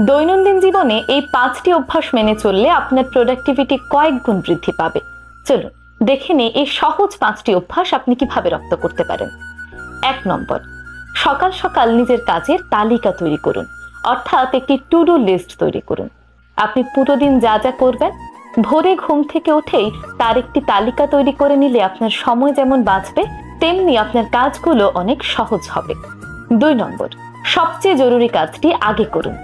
দৈনন্দিন জীবনে এই 5টি অভ্যাস মেনে চললে আপনার প্রোডাক্টিভিটি কয়েক গুণ বৃদ্ধি পাবে। চলুন দেখে নিই এই সহজ 5টি অভ্যাস আপনি কিভাবে রপ্ত করতে পারেন। 1 নম্বর, সকাল সকাল নিজের কাজের তালিকা তৈরি করুন, অর্থাৎ একটি টু ডু লিস্ট তৈরি করুন। আপনি পুরো দিন যা যা করবেন, ভোরে ঘুম থেকে উঠেই তার একটি তালিকা তৈরি করে নিলে আপনার সময় যেমন বাঁচবে, তেমনি আপনার কাজগুলো অনেক সহজ হবে। 2 নম্বর, সবচেয়ে জরুরি কাজটি আগে করুন।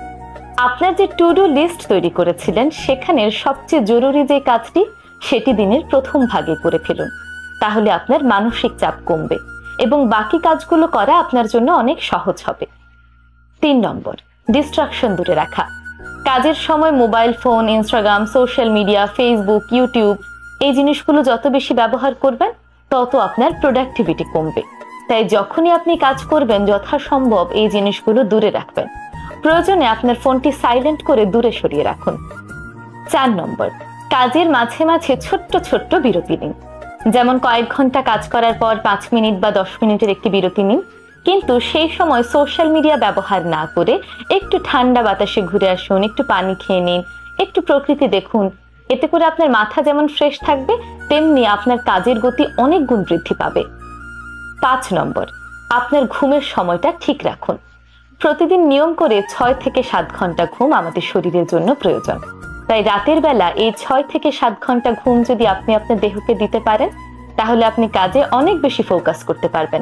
আপনার যে টু ডু লিস্ট তৈরি করেছিলেন সেখানের সবচেয়ে জরুরি যে কাজটি, সেটি দিনের প্রথম ভাগে করে ফেলুন। তাহলে আপনার মানসিক চাপ কমবে এবং বাকি কাজগুলো করা আপনার জন্য অনেক সহজ হবে। 3 নম্বর, ডিস্ট্রাকশন দূরে রাখা। কাজের সময় mobile phone, Instagram, social media, Facebook, YouTube এই জিনিসগুলো যত বেশি ব্যবহার করবেন তত আপনার প্রোডাক্টিভিটি কমবে। তাই যখনই আপনি কাজ করবেন যথাসম্ভব এই জিনিসগুলো দূরে রাখবেন। প্রয়োজনে আপনার ফোনটি সাইলেন্ট করে দূরে সরিয়ে রাখুন। 4 নম্বর, কাজের মাঝে মাঝে ছোট্ট ছোট্ট বিরতি নিন। যেমন কয়েক ঘন্টা কাজ করার পর 5 মিনিট বা 10 মিনিটের একটি বিরতি নিন, কিন্তু সেই সময় সোশ্যাল মিডিয়া ব্যবহার না করে একটু ঠান্ডা বাতাসে ঘুরে আসুন, একটু পানি খেয়ে নিন, একটু প্রকৃতি দেখুন। এতে করে আপনার মাথা যেমন ফ্রেশ থাকবে, তেমনি আপনার কাজের গতি অনেক গুণ বৃদ্ধি পাবে। 5 নম্বর, আপনার ঘুমের সময়টা ঠিক রাখুন। প্রতিদিন নিয়ম করে 6 থেকে 7 ঘন্টা ঘুম আমাদের শরীরের জন্য প্রয়োজন। তাই রাতের বেলা এই 6 থেকে 7 ঘন্টা ঘুম যদি আপনি আপনার দেহকে দিতে পারেন, তাহলে আপনি কাজে অনেক বেশি ফোকাস করতে পারবেন।